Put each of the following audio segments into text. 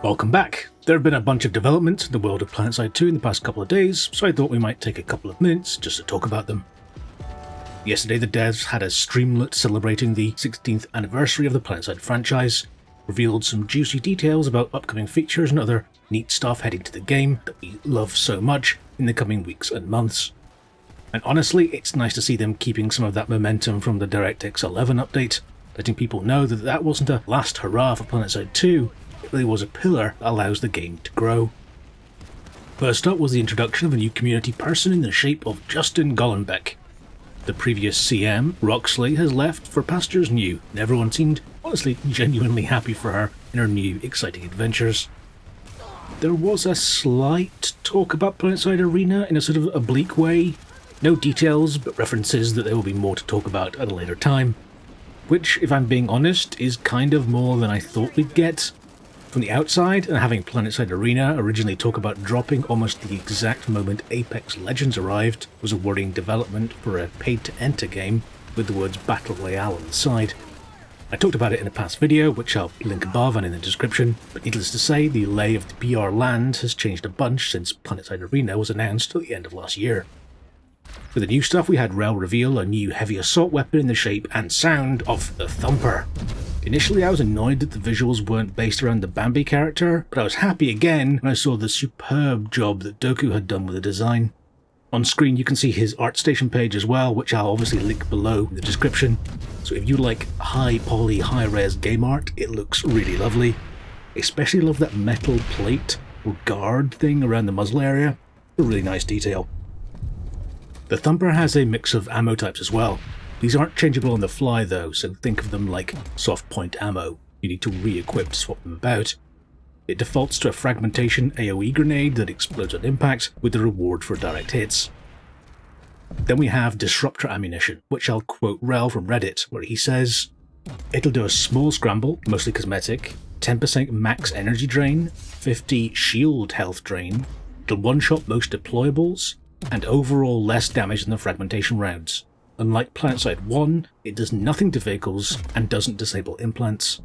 Welcome back. There have been a bunch of developments in the world of PlanetSide 2 in the past couple of days, so I thought we might take a couple of minutes just to talk about them. Yesterday the devs had a streamlet celebrating the 16th anniversary of the PlanetSide franchise, revealed some juicy details about upcoming features and other neat stuff heading to the game that we love so much in the coming weeks and months. And honestly, it's nice to see them keeping some of that momentum from the DirectX 11 update, letting people know that that wasn't a last hurrah for PlanetSide 2, it really was a pillar that allows the game to grow. First up was the introduction of a new community person in the shape of Justin Gollenbeck. The previous CM, Roxley, has left for pastures new, and everyone seemed honestly genuinely happy for her in her new exciting adventures. There was a slight talk about PlanetSide Arena in a sort of oblique way. No details, but references that there will be more to talk about at a later time. Which, if I'm being honest, is kind of more than I thought we'd get. From the outside, and having PlanetSide Arena originally talk about dropping almost the exact moment Apex Legends arrived was a worrying development for a paid-to-enter game with the words Battle Royale on the side. I talked about it in a past video, which I'll link above and in the description, but needless to say, the lay of the PR land has changed a bunch since PlanetSide Arena was announced at the end of last year. For the new stuff, we had Rel reveal a new heavy assault weapon in the shape and sound of the Thumper. Initially I was annoyed that the visuals weren't based around the Bambi character, but I was happy again when I saw the superb job that Doku had done with the design. On screen you can see his ArtStation page as well, which I'll obviously link below in the description, so if you like high poly, high res game art, it looks really lovely. I especially love that metal plate or guard thing around the muzzle area, a really nice detail. The Thumper has a mix of ammo types as well. These aren't changeable on the fly though, so think of them like soft point ammo. You need to re-equip to swap them about. It defaults to a fragmentation AoE grenade that explodes on impact with the reward for direct hits. Then we have disruptor ammunition, which I'll quote Rel from Reddit, where he says, "It'll do a small scramble, mostly cosmetic, 10% max energy drain, 50 shield health drain, it'll one-shot most deployables, and overall less damage than the fragmentation rounds. Unlike PlanetSide 1, it does nothing to vehicles and doesn't disable implants."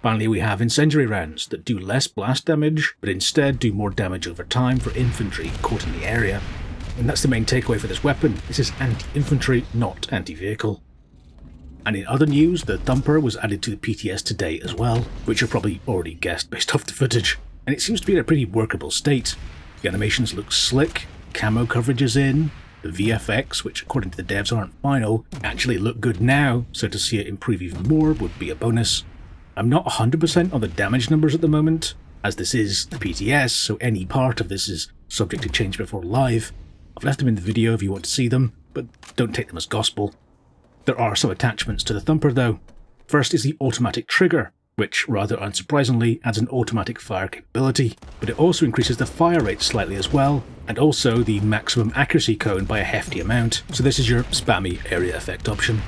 Finally, we have incendiary rounds that do less blast damage, but instead do more damage over time for infantry caught in the area. And that's the main takeaway for this weapon. This is anti-infantry, not anti-vehicle. And in other news, the Thumper was added to the PTS today as well, which you've probably already guessed based off the footage, and it seems to be in a pretty workable state. The animations look slick, camo coverage is in, the VFX, which according to the devs aren't final, actually look good now, so to see it improve even more would be a bonus. I'm not 100% on the damage numbers at the moment, as this is the PTS, so any part of this is subject to change before live. I've left them in the video if you want to see them, but don't take them as gospel. There are some attachments to the Thumper though. First is the automatic trigger, which rather unsurprisingly adds an automatic fire capability, but it also increases the fire rate slightly as well, and also the maximum accuracy cone by a hefty amount, so this is your spammy area effect option.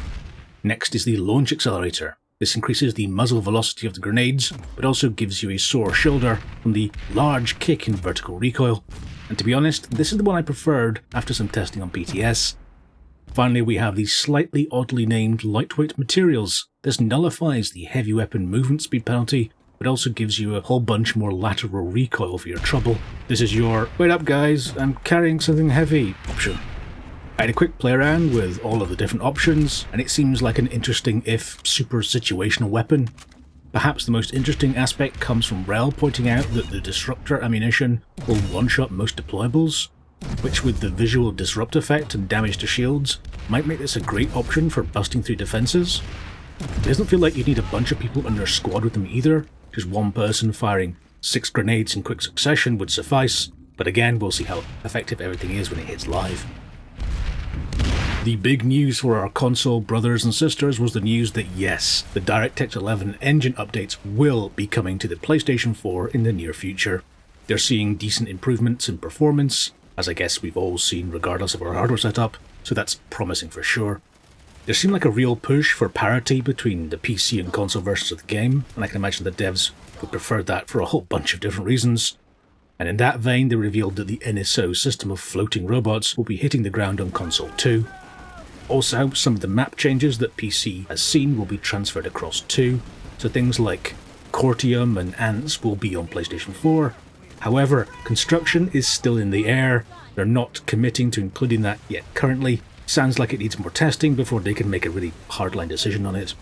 Next is the launch accelerator. This increases the muzzle velocity of the grenades, but also gives you a sore shoulder from the large kick in vertical recoil, and to be honest, this is the one I preferred after some testing on PTS. Finally, we have the slightly oddly named lightweight materials. This nullifies the heavy weapon movement speed penalty, but also gives you a whole bunch more lateral recoil for your trouble. This is your, "wait up guys, I'm carrying something heavy" option. I had a quick play around with all of the different options, and it seems like an interesting if super situational weapon. Perhaps the most interesting aspect comes from Rel pointing out that the disruptor ammunition will one-shot most deployables, which with the visual disrupt effect and damage to shields, might make this a great option for busting through defenses. It doesn't feel like you need a bunch of people in your squad with them either, just one person firing 6 grenades in quick succession would suffice, but again we'll see how effective everything is when it hits live. The big news for our console brothers and sisters was the news that yes, the DirectX 11 engine updates will be coming to the PlayStation 4 in the near future. They're seeing decent improvements in performance, as I guess we've all seen regardless of our hardware setup, so that's promising for sure. There seemed like a real push for parity between the PC and console versions of the game, and I can imagine the devs would prefer that for a whole bunch of different reasons. And in that vein, they revealed that the NSO system of floating robots will be hitting the ground on console too. Also, some of the map changes that PC has seen will be transferred across too, so things like Cortium and Ants will be on PlayStation 4. However, construction is still in the air. They're not committing to including that yet currently. Sounds like it needs more testing before they can make a really hardline decision on it.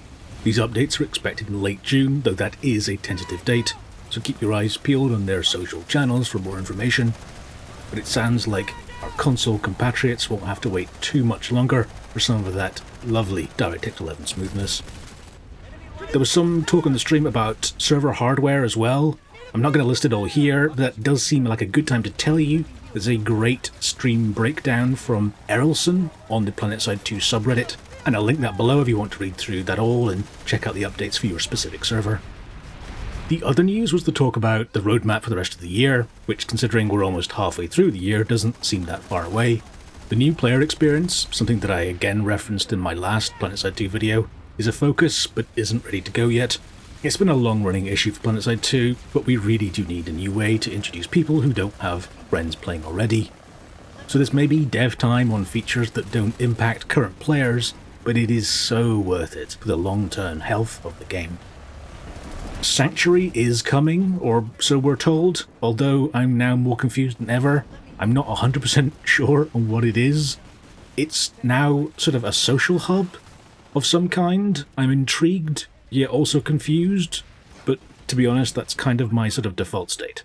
These updates are expected in late June, though that is a tentative date, so keep your eyes peeled on their social channels for more information. But it sounds like our console compatriots won't have to wait too much longer for some of that lovely DirectX 11 smoothness. There was some talk on the stream about server hardware as well. I'm not going to list it all here, but that does seem like a good time to tell you. There's a great stream breakdown from Errolson on the PlanetSide 2 subreddit, and I'll link that below if you want to read through that all and check out the updates for your specific server. The other news was the talk about the roadmap for the rest of the year, which, considering we're almost halfway through the year, doesn't seem that far away. The new player experience, something that I again referenced in my last PlanetSide 2 video, is a focus but isn't ready to go yet. It's been a long-running issue for PlanetSide 2, but we really do need a new way to introduce people who don't have friends playing already. So this may be dev time on features that don't impact current players, but it is so worth it for the long-term health of the game. Sanctuary is coming, or so we're told, although I'm now more confused than ever. I'm not 100% sure on what it is. It's now sort of a social hub of some kind. I'm intrigued, yet also confused, but to be honest, that's kind of my sort of default state.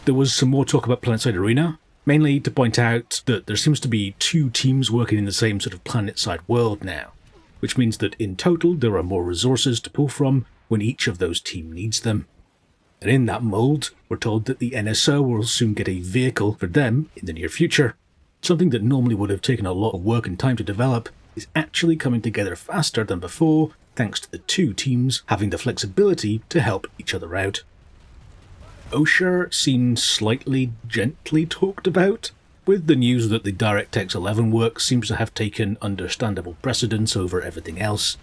There was some more talk about PlanetSide Arena, mainly to point out that there seems to be two teams working in the same sort of PlanetSide world now, which means that in total there are more resources to pull from when each of those teams needs them. And in that mould, we're told that the NSO will soon get a vehicle for them in the near future. Something that normally would have taken a lot of work and time to develop is actually coming together faster than before, thanks to the two teams having the flexibility to help each other out. Oshur seems slightly gently talked about, with the news that the DirectX 11 work seems to have taken understandable precedence over everything else.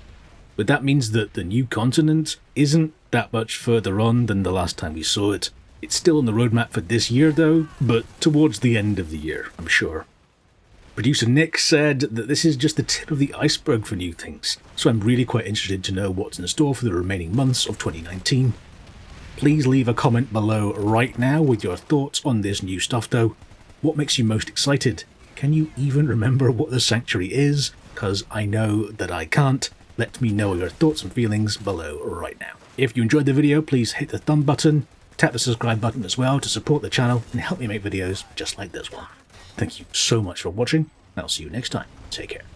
But that means that the new continent isn't that much further on than the last time we saw it. It's still on the roadmap for this year though, but towards the end of the year, I'm sure. Producer Nick said that this is just the tip of the iceberg for new things, so I'm really quite interested to know what's in store for the remaining months of 2019. Please leave a comment below right now with your thoughts on this new stuff though. What makes you most excited? Can you even remember what the Sanctuary is? Because I know that I can't. Let me know your thoughts and feelings below right now. If you enjoyed the video, please hit the thumb button, tap the subscribe button as well to support the channel and help me make videos just like this one. Thank you so much for watching, and I'll see you next time. Take care.